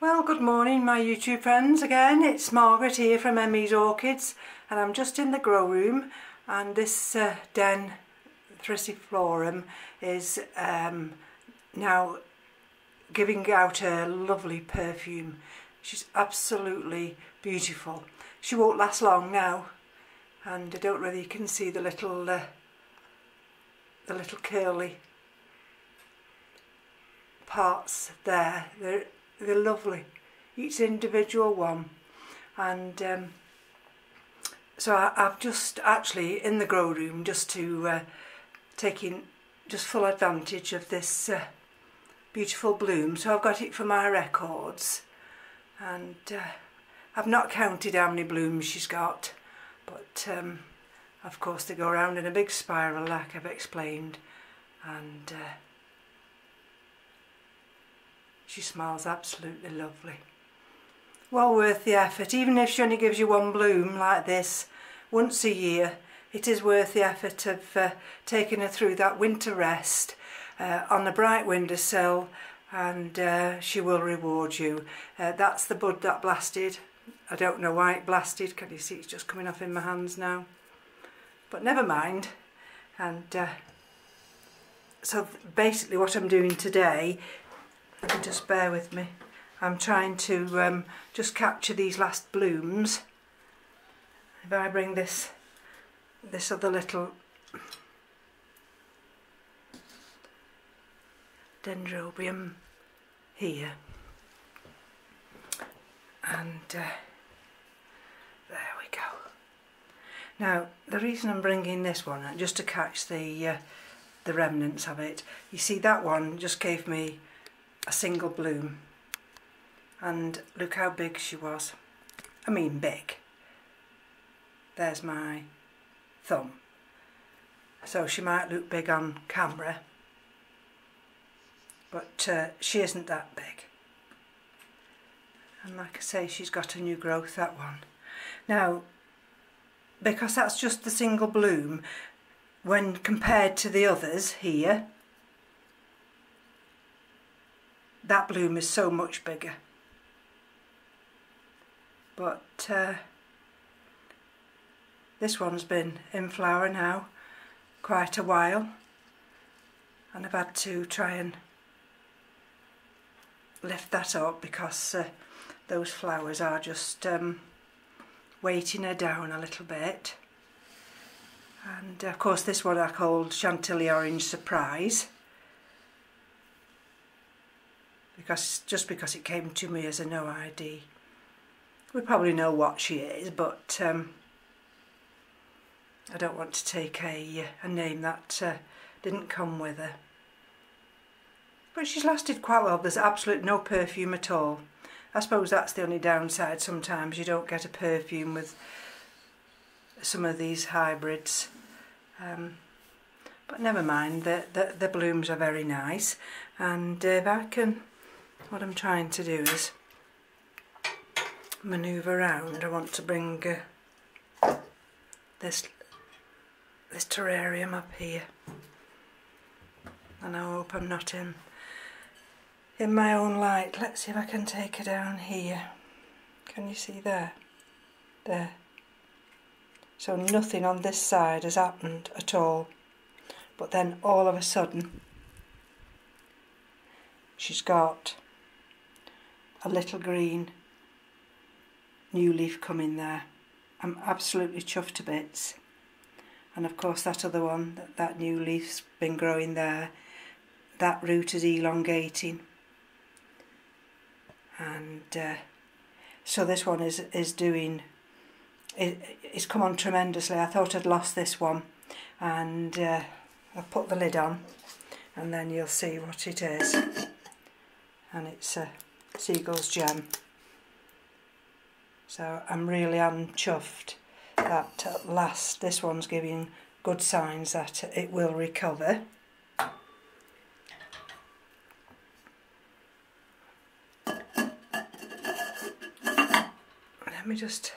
Well, good morning my YouTube friends again. It's Margaret here from M.E.s Orchids, and I'm just in the grow room, and this Dendrobium is now giving out a lovely perfume. She's absolutely beautiful. She won't last long now, and I don't really, you can see the little curly parts there. They're lovely, each individual one. And so I've just actually in the grow room just to taking just full advantage of this beautiful bloom. So I've got it for my records, and I've not counted how many blooms she's got, but of course they go around in a big spiral like I've explained, and she smells absolutely lovely. Well worth the effort. Even if she only gives you one bloom like this once a year, it is worth the effort of taking her through that winter rest on a bright windowsill, and she will reward you. That's the bud that blasted. I don't know why it blasted. Can you see it's just coming off in my hands now? But never mind. And so basically what I'm doing today, you can just bear with me, I'm trying to just capture these last blooms. If I bring this other little Dendrobium here, and there we go. Now the reason I'm bringing this one just to catch the remnants of it, you see that one just gave me a single bloom, and look how big she was. I mean big. There's my thumb. So she might look big on camera, but she isn't that big. And like I say, she's got a new growth, that one. Now, because that's just the single bloom, when compared to the others here, that bloom is so much bigger. But this one's been in flower now quite a while, and I've had to try and lift that up because those flowers are just weighting her down a little bit. And of course this one I called Chantilly Orange Surprise, just because it came to me as a no ID. We probably know what she is, but I don't want to take a name that didn't come with her. But she's lasted quite well. There's absolutely no perfume at all. I suppose that's the only downside. Sometimes you don't get a perfume with some of these hybrids. But never mind, the blooms are very nice. And if I can, what I'm trying to do is manoeuvre around. I want to bring this terrarium up here, and I hope I'm not in my own light. Let's see if I can take her down here. Can you see there? There. So nothing on this side has happened at all, but then all of a sudden she's got a little green new leaf coming there. I'm absolutely chuffed to bits. And of course that other one, that new leaf's been growing there, that root is elongating, and so this one is doing, it's come on tremendously. I thought I'd lost this one, and I'll put the lid on and then you'll see what it is. And it's a Seagull's Gem. So I'm really chuffed that at last this one's giving good signs that it will recover. Let me just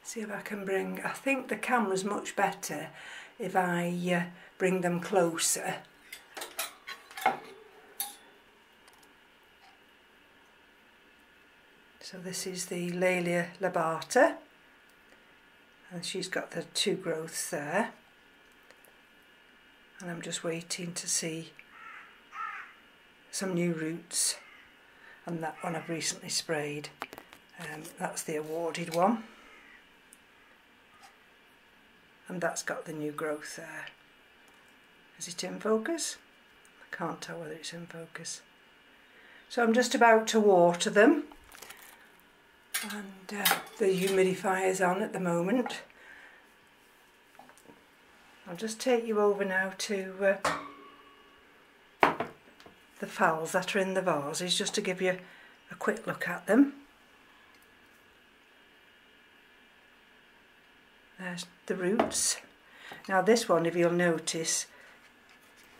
see if I can bring, I think the camera's much better if I bring them closer. So this is the Laelia lobata, and she's got the 2 growths there, and I'm just waiting to see some new roots, and that one I've recently sprayed. That's the awarded one, and that's got the new growth there. Is it in focus? I can't tell whether it's in focus. So I'm just about to water them, and the humidifier is on at the moment. I'll just take you over now to the phals that are in the vases, just to give you a quick look at them. There's the roots. Now this one, if you'll notice,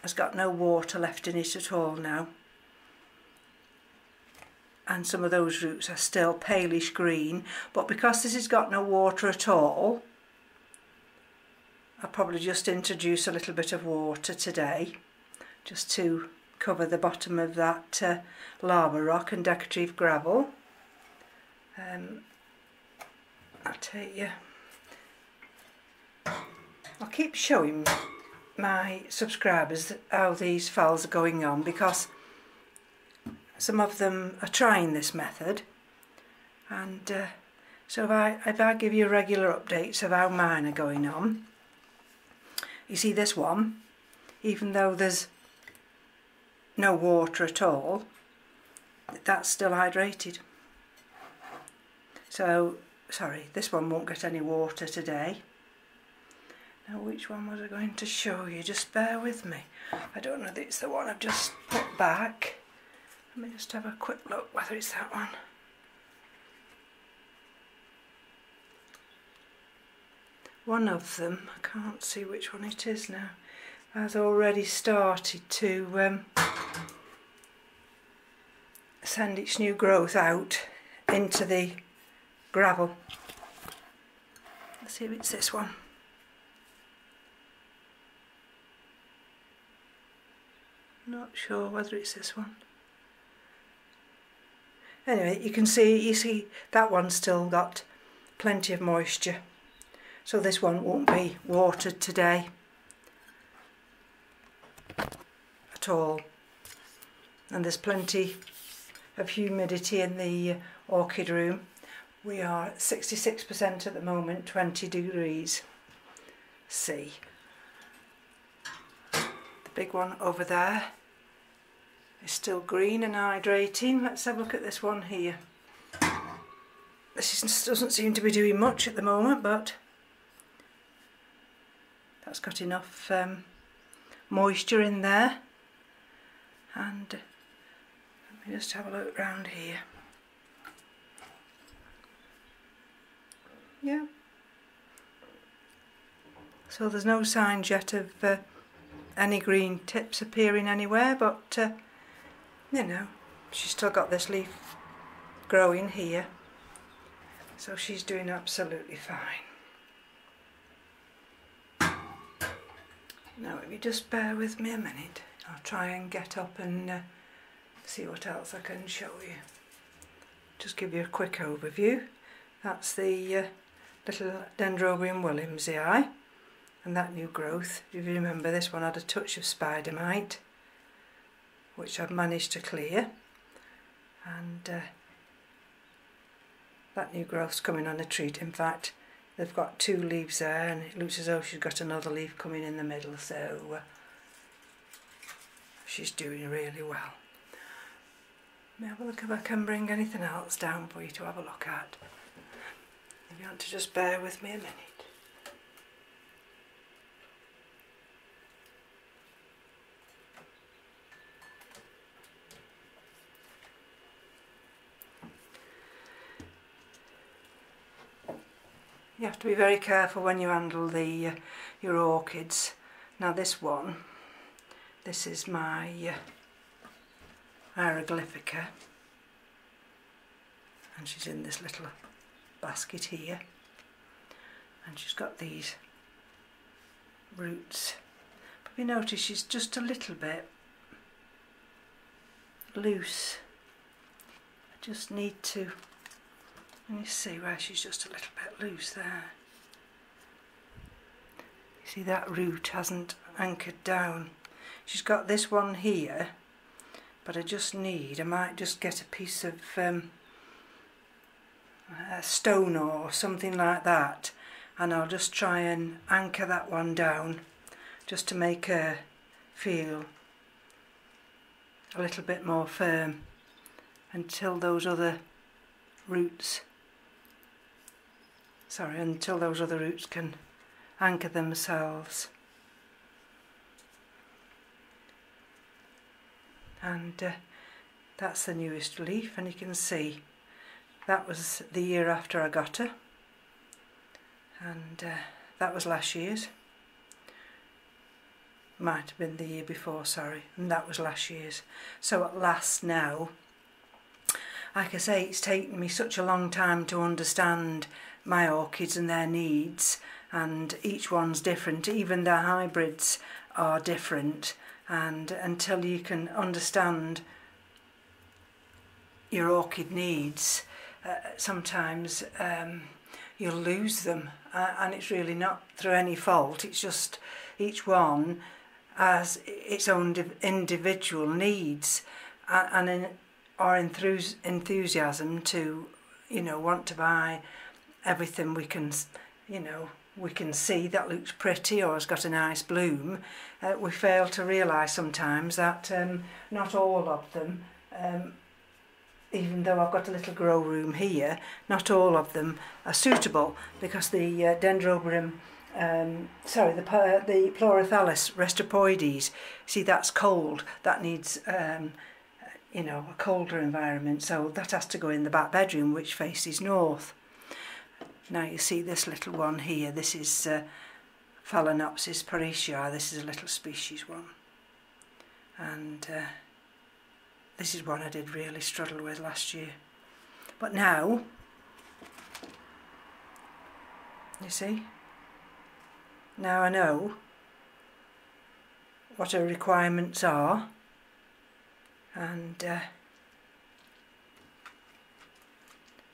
has got no water left in it at all now, and some of those roots are still palish green, but because this has got no water at all, I'll probably just introduce a little bit of water today, just to cover the bottom of that lava rock and decorative gravel. I'll take you. I'll keep showing my subscribers how these phals are going on, because some of them are trying this method, and so if I give you regular updates of how mine are going on. You see this one, even though there's no water at all, that's still hydrated. So, sorry, this one won't get any water today. Now, which one was I going to show you? Just bear with me. I don't know if it's the one I've just put back. Let me just have a quick look whether it's that one. One of them, I can't see which one it is now, has already started to send its new growth out into the gravel. Let's see if it's this one. Not sure whether it's this one. Anyway, you see that one's still got plenty of moisture. So this one won't be watered today at all. And there's plenty of humidity in the orchid room. We are at 66% at the moment, 20 degrees C. The big one over there is still green and hydrating. Let's have a look at this one here. This doesn't seem to be doing much at the moment, but that's got enough moisture in there. And let me just have a look round here. Yeah. So there's no signs yet of any green tips appearing anywhere, but you know, she's still got this leaf growing here, so she's doing absolutely fine. Now, if you just bear with me a minute, I'll try and get up and see what else I can show you. Just give you a quick overview. That's the little Dendrobium williamsii, and that new growth. If you remember, this one had a touch of spider mite, which I've managed to clear, and that new growth's coming on a treat. In fact, they've got 2 leaves there, and it looks as though she's got another leaf coming in the middle, so she's doing really well. Let me have a look if I can bring anything else down for you to have a look at. If you want to just bear with me a minute. You have to be very careful when you handle your orchids. Now this one, this is my hieroglyphica, and she's in this little basket here, and she's got these roots. But you notice she's just a little bit loose. I just need to And you see where she's just a little bit loose there. You see that root hasn't anchored down. She's got this one here, but I might just get a piece of a stone or something like that, and I'll just try and anchor that one down just to make her feel a little bit more firm until those other roots can anchor themselves. And that's the newest leaf, and you can see that was the year after I got her, and that was last year's. Might have been the year before, sorry, and that was last year's. So at last now, like I say, it's taken me such a long time to understand my orchids and their needs, and each one's different, even the hybrids are different, and until you can understand your orchid needs, sometimes you'll lose them, and it's really not through any fault, it's just each one has its own individual needs or enthusiasm to, you know, want to buy everything we can, you know, we can see that looks pretty or has got a nice bloom. We fail to realise sometimes that not all of them, even though I've got a little grow room here, not all of them are suitable, because the Dendrobium, the Pleurophthalus restropoides, see, that's cold, that needs you know, a colder environment, so that has to go in the back bedroom, which faces north. Now you see this little one here, this is Phalaenopsis parisia, this is a little species one, and this is one I did really struggle with last year. But now, you see, now I know what her requirements are, and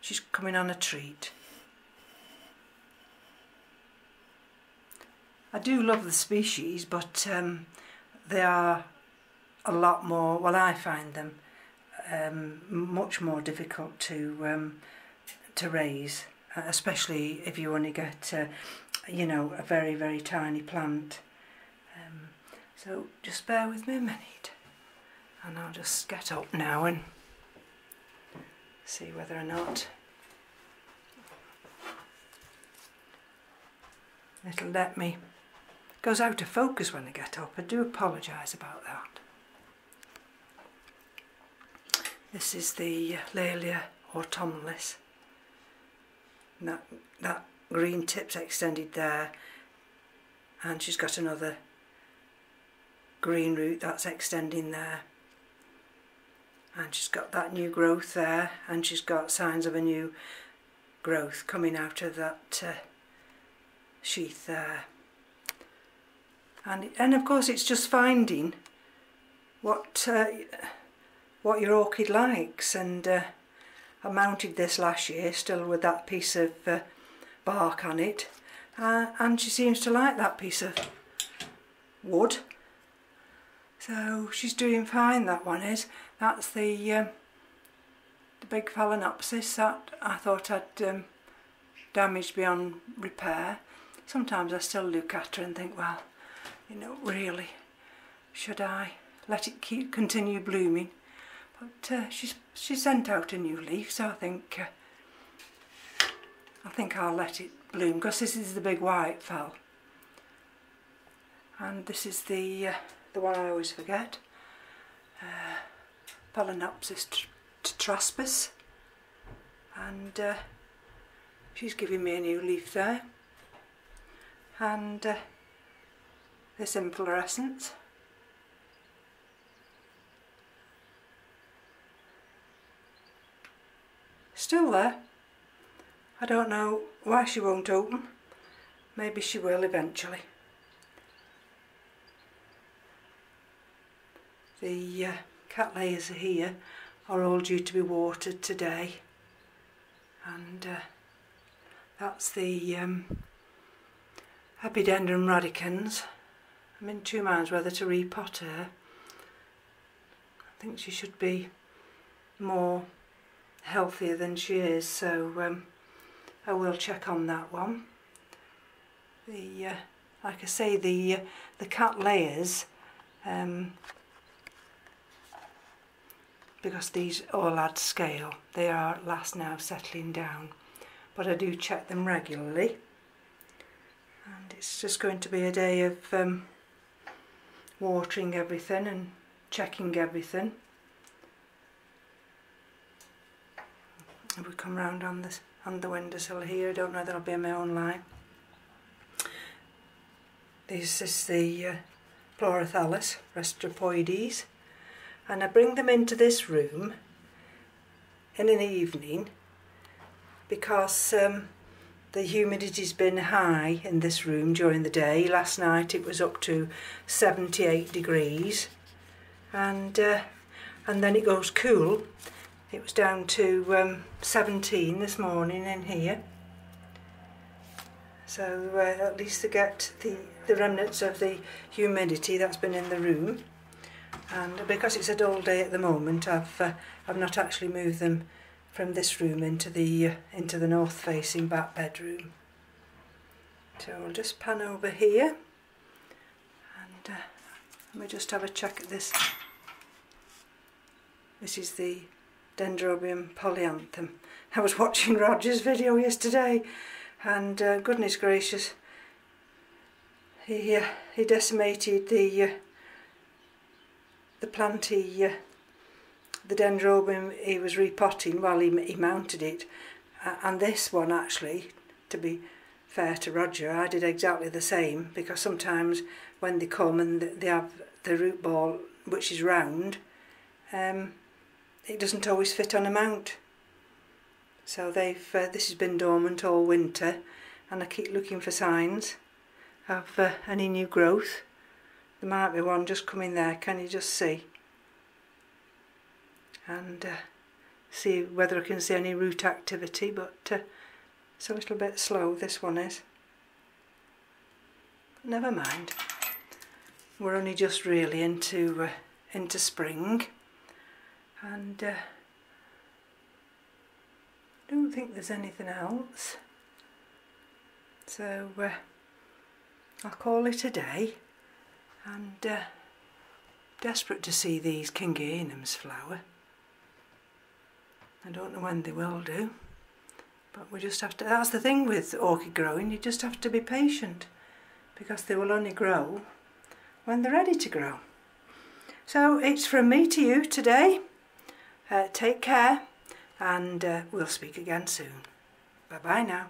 she's coming on a treat. I do love the species, but they are a lot more, well, I find them much more difficult to raise, especially if you only get you know, a very, very tiny plant. So just bear with me a minute, and I'll just get up now and see whether or not it'll let me. It goes out of focus when I get up. I do apologise about that. This is the Laelia autumnalis. And that green tip's extended there, and she's got another green root that's extending there, and she's got that new growth there, and she's got signs of a new growth coming out of that sheath there. And of course it's just finding what your orchid likes, and I mounted this last year still with that piece of bark on it, and she seems to like that piece of wood, so she's doing fine, that one is. That's the big Phalaenopsis that I thought I'd damaged beyond repair. Sometimes I still look at her and think, well, you know, really, should I let it continue blooming? But she sent out a new leaf, so I think I'll let it bloom, because this is the big white phal, and this is the one I always forget, Phalaenopsis tetraspis, and she's giving me a new leaf there, and this inflorescence. Still there. I don't know why she won't open. Maybe she will eventually. The cattleyas here are all due to be watered today, and that's the Epidendrum radicans. I'm in two minds whether to repot her. I think she should be more healthier than she is, so I will check on that one. Like I say, the cat layers, because these all add scale, they are at last now settling down, but I do check them regularly, and it's just going to be a day of watering everything and checking everything. If we come round on the windowsill here, I don't know that I'll be in my own line. This is the Pleurothallus Restropoides, and I bring them into this room in an evening because the humidity's been high in this room during the day. Last night it was up to 78 degrees, and then it goes cool. It was down to 17 this morning in here. So at least to get the remnants of the humidity that's been in the room. And because it's a dull day at the moment, I've not actually moved them from this room into the north-facing back bedroom. So I'll just pan over here, and let me just have a check at this. This is the Dendrobium polyanthum. I was watching Roger's video yesterday, and goodness gracious, he decimated the plant the Dendrobium he was repotting while he mounted it, and this one actually, to be fair to Roger, I did exactly the same, because sometimes when they come and they have the root ball which is round, it doesn't always fit on a mount. So this has been dormant all winter, and I keep looking for signs of any new growth. There might be one just coming there, can you just see? And see whether I can see any root activity, but it's a little bit slow, this one is. Never mind. We're only just really into spring, and I don't think there's anything else. So I'll call it a day, and desperate to see these Kingianums flower. I don't know when they will do, but we just have to, that's the thing with orchid growing, you just have to be patient, because they will only grow when they're ready to grow. So it's from me to you today. Take care, and we'll speak again soon. Bye bye now.